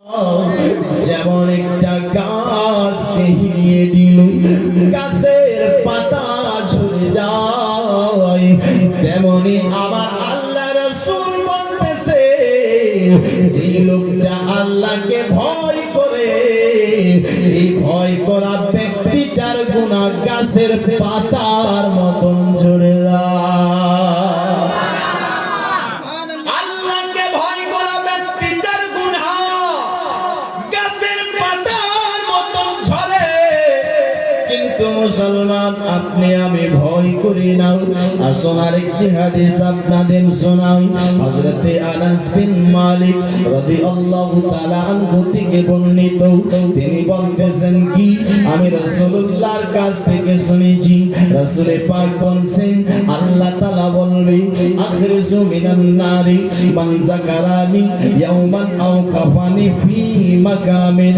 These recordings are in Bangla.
যেমন একটা গাছকে হিলিয়ে দিল, গাছের পাতা ঝরে যায়, তেমনি আমার আল্লাহ রাসূল বলতেছে, যে লোকটা আল্লাহকে ভয় করে, এই ভয় করা ব্যক্তিটার গুনাহ গাছের পাতার মতন ঝরে যায়। আল্লাহকে ভয় করা ব্যক্তিটার গুনাহ গাছের পাতার মতন ঝরে। কিন্তু মুসলমান, আপনি আমি ভয় করি না। আসুন আরেকটি হাদিস আপনাদের শোনাই। হযরতে আনাস বিন মালিক রাদিয়াল্লাহু তাআলা আনহু থেকে বর্ণিত, তিনি বলতেছেন কি, আমি রাসূলুল্লাহর কাছ থেকে শুনেছি, রাসূল পাক বলেন, আল্লাহ তাআলা বলবে, আখরিজু মিনান নারি মান যাকারানি ইয়াওমান আও খাফানি ফি মাকামিন।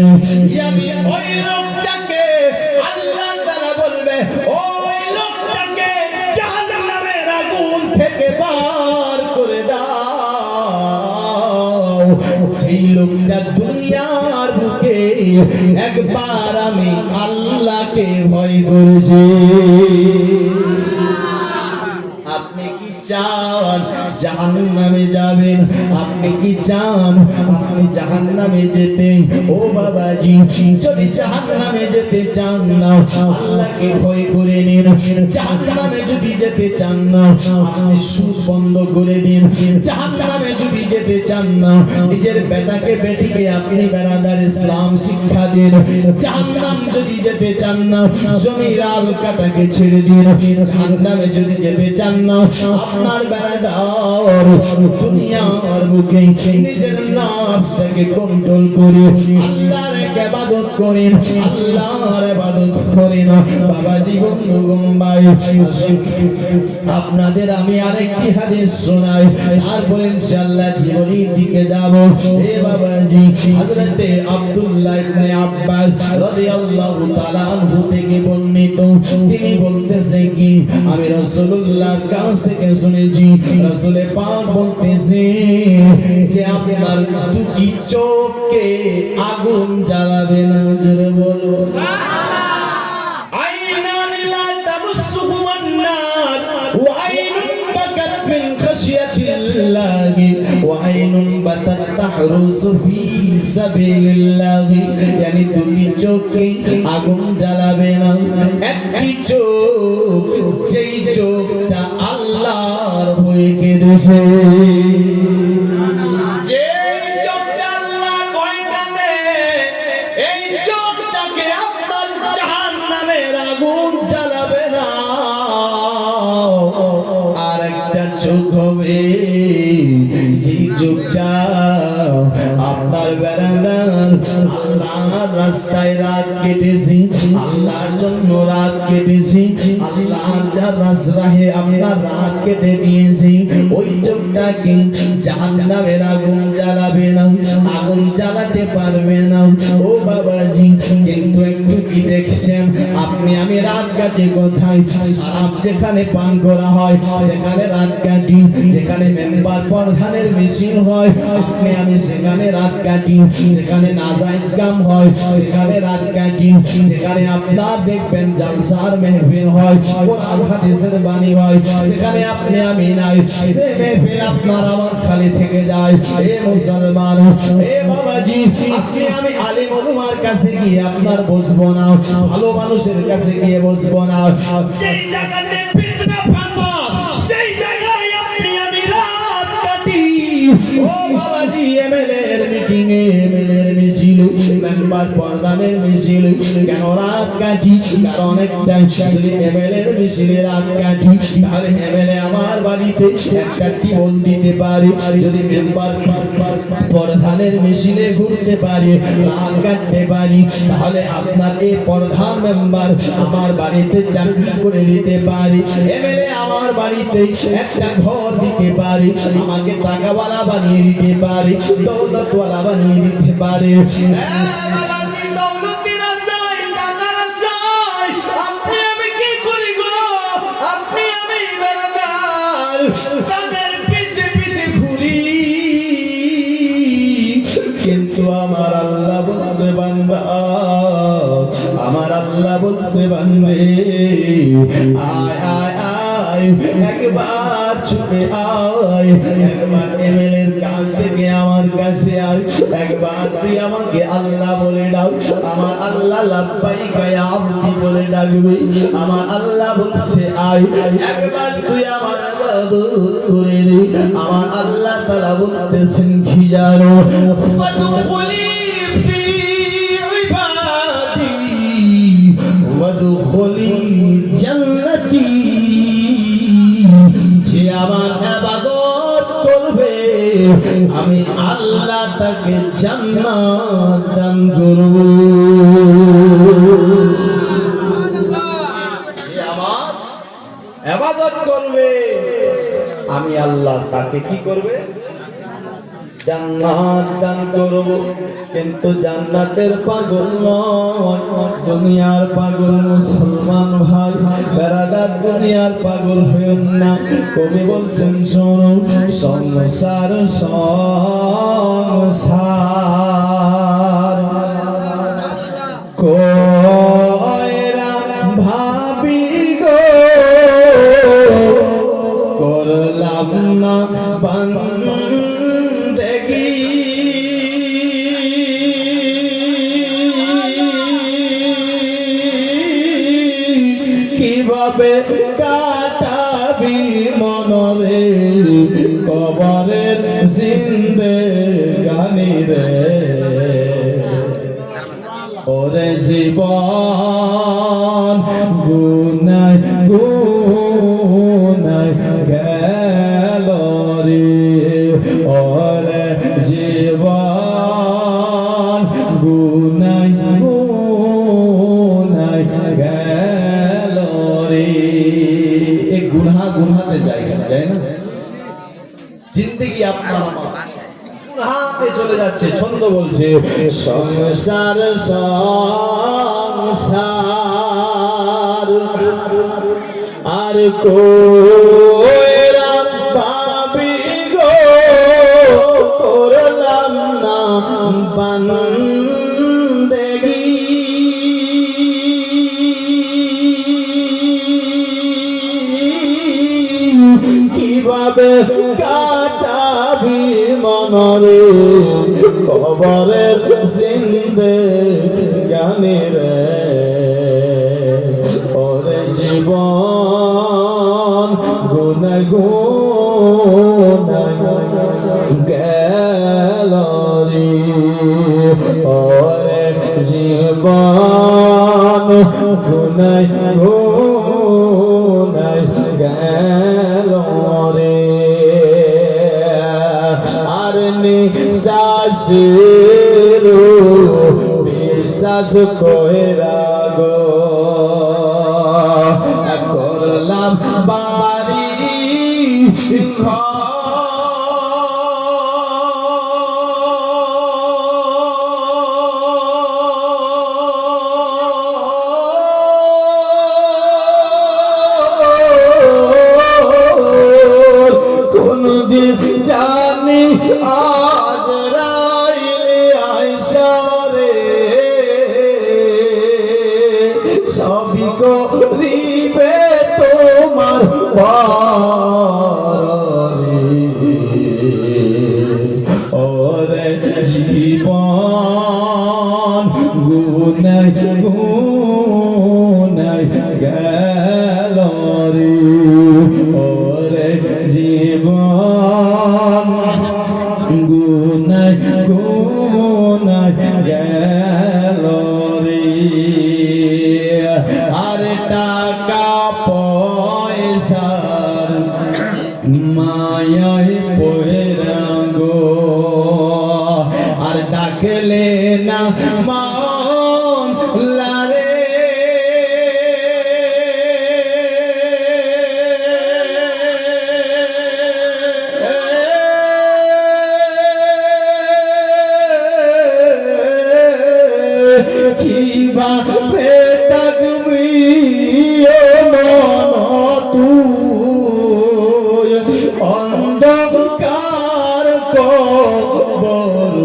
ইয়ানি ওই লোকটাকে আল্লাহ তাআলা বলবে, ওই লোকটাকে জাহান্নামের আগুন থেকে বার করে দাও, সেই লোকটা দুনিয়ার বুকে একবার আমি আল্লাহকে ভয় করেছি। আপনি কি চান জাহান্নামে যাবেন? আপনি কি চান আপনি জাহান্নামে যেতে? ও বাবাজি, যদি জাহান্নামে যেতে চান না, আল্লাহকে ভয় করে নিন। জাহান্নামে যদি যেতে চান না, আপনি সুদ বন্ধ করে দিন। জাহান্নামে যদি যেতে চান না, নিজের বেটাকে বেটিকে আপনি বেরাদার ইসলাম শিক্ষা দিন। জাহান্নাম যদি যেতে চান না, জমির আল কাটাকে ছেড়ে দিন। জাহান্নামে যদি যেতে চান না, আপনার বেরাদার দুনিয়ার বুকে নিজের নফসটাকে কন্ট্রোল করে আল্লাহর ইবাদত করেন, আল্লাহর ইবাদত করেন। বাবাজি, বন্ধুগণ, ভাই, আপনাদের আমি আরেকটি হাদিস শোনাই, তারপর ইনশাআল্লাহ জীবনের দিকে যাব। এ বাবাজি, হযরতে আব্দুল্লাহ ইবনে আব্বাস রাদিয়াল্লাহু তাআলা আনহু থেকে বর্ণিত, তিনি বলতেছে কি, আমি রাসূলুল্লাহর কাছ থেকে শুনেছি, রাসূল পাক বলতেছে যে আপনার দুটি চোখকে আগুন জ্বালাবে না। জোরে বলো আইনান লা তামুসুহুমান নার ওয়া আইনুন বাকাত মিন খাশিয়াতিল্লাহি ওয়া আইনুন বাতাত তাহরুসু ফি সাবিলিল্লাহি। yani দুটি চোখকে আগুন জ্বালাবে না। একটি চোখ, যেই চোখটা আল্লাহর ভয়ে কেঁদেছে, যে চোখটা আল্লাহর ভয় কাঁদে, এই চোখটাকে আপনার জাহান্নামের আগুন জ্বালাবে না। আর একটা চোখ হবে, যে চোখটা আপনার বেরাদার আল্লাহর রাস্তায় রাত কেটেছি, আল্লাহর জন্য রাত কেটেছি, আল্লাহর যার রাহে আপনার রাত কেটে দিয়েছি, ওই চোখটাকে জাহান্নামের আগুন জ্বালাবে না, আগুন জ্বালাতে পারবে না। ও বাবাজি, কিন্তু একটু কি দেখছেন, আপনি আমি রাত কাটি কোথায়? শরাব যেখানে পান করা হয় সেখানে রাত কাটি, যেখানে মেম্বার প্রধানের মিছিল হয় আপনি আমি সেখানে রাত কাটি, যেখানে নাজায়েজ কাম হয় সেখানে রাত কাটি, যেখানে আপনার দেখবেন জালসার মেহফিল হয়, কোরআন হাদিসের বাণী হয়, সেখানে আপনি আমি নাই, সে মেহফিল আপনার আমার খালি থেকে যায়। এ মুসলমান, এ বাবাজি, আপনি আমি আলেম ওলামার কাছে গিয়ে আপনার বসবো না, ভালো মানুষের কাছে গিয়ে বসবো না। যেই জায়গাতে ফিতনা ফাসাদ, সেই জায়গায় আপনি আমি রাত কাটি। ও বাবাজি, এমএলএ এর মিটিং এ, এমএলএ এর মিছিল, মেম্বার প্রধানের মিছিল, কেন রাত কাটি? কারণ একটাই, যদি এমএলএ এর মিছিলে রাত কাটি, তাহলে এমএলএ আমার বাড়িতে একটা টিবল দিতে পারে। যদি মেম্বার প্রধানের মিছিলে ঘুরতে পারে, রাত কাটতে পারি, তাহলে আপনার এই প্রধান মেম্বার আমার বাড়িতে চাকরি করে দিতে পারে, এমএলএ আমার বাড়িতে একটা ঘর দিতে পারে, আমাকে টাকাওয়ালা বানিয়ে দিতে পারে, দৌলতওয়ালা বানিয়ে দিতে পারে। বাবাজি, দৌলতের আশায়, টাকার আশায় আপনি আমি কি করি গো? আপনি আমি বেরাদার তাদের পিছে পিছে ঘুরি, কিন্তু আমার ছুটে আয়, একবার এমএলএর কাছ থেকে আমার কাছে আয়, একবার তুই আমাকে আল্লাহ বলে ডাক। আমার আল্লাহ লাব্বাইক ইয়া আবদি বলে ডাকবে। আমার আল্লাহ বলছে আয়, একবার তুই আমার ইবাদত করে নে। আমার আল্লাহ তাআলা বলতেছেন কি জানো, ফাদখুলি ফি ইবাদি ওয়াদখুলি জান্নাতি। যে আমার ইবাদত করবে আমি আল্লাহ তাকে জান্নাত দান করব। যে আমার ইবাদত করবে আমি আল্লাহ তাকে কি করবে, জান্নাত দান করব। কিন্তু জান্নাতের পাগল নয়, দুনিয়ার পাগল মুসলমান ভাই বেরাদার, দুনিয়ার পাগল হইন না। কবি বলছেন শোনো, সংসার সংসার কয়রা ভাবি গো, করলাম না বান্দেগি। কিভাবে কাটাবি মনরে কবরের জিন্দেগানি রে। ওরে জীবন গুনায় গুনায় গেল রে, ওরে জীবন গুনায় গুনায় গেল রে। এই গুনাহ গুনাহতে জায়গা যায় না, জিন্দেগি আপনার গুনাহতে চলে যাচ্ছে। ছন্দ বলছে সংসার সংসার আর কইরা ভাবি গো, করলাম না বান্দেগি। কিভাবে কাটাবি মনরে কবরের জিন্দেগানি রে। ওরে জীবন গুনায় গুনায় গেল রে, ওরে জীবন গুনায় গুনায় গেল রে। আর নিঃশ্বাসের বিশ্বাস কইরা গো, করলাম বাড়ি ঘর। কোনদিন জানি আজ রাইলে আইসা রে, সবই করিবে তোমার পারে। ওরে জীবন গুনায় গুনায় গেল রে, ওরে জীবন গুনায় গুনায় গেল রে। আর টাকা পয়সার মায়ায় পয়রা গো, আর ডাকলে না মাওলা রে। কিভাবে থাকবি ও মন তুই অন্ধকার কবর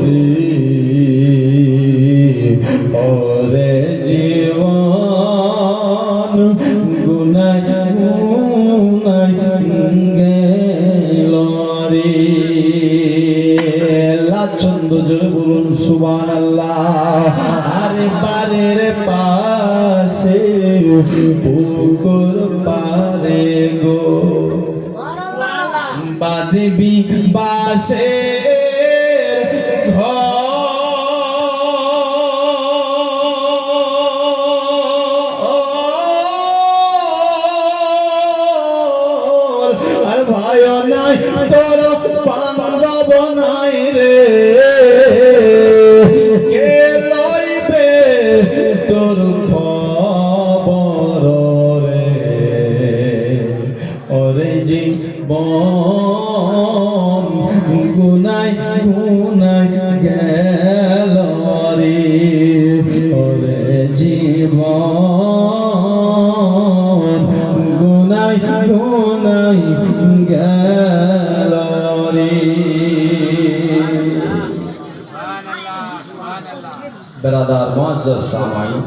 রে। দুজনে বলুন সুবহানাল্লাহ। আরে বাড়ির পাশে পুকুর পারে গো বাঁধবি বাঁশের ঘর আর ভাই নাই তোর বান্ধব নাই রে কে লইবে তোর খবর রে ওরে জীবন গুনাই গুনাই গেল রে ওরে জীবন গুনাই গুনাই গেল রে। বেরাদার মুআজ্জাজ সামাঈন,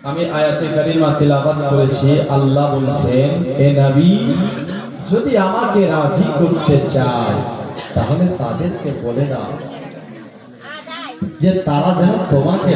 আমি আয়াতে কারিমা তিলাওয়াত করেছি। আল্লাহ বলছেন, হে নবী, যদি আমাকে রাজি করতে চায় তাহলে তাদেরকে বলে দাও যে তারা যেন তোমাকে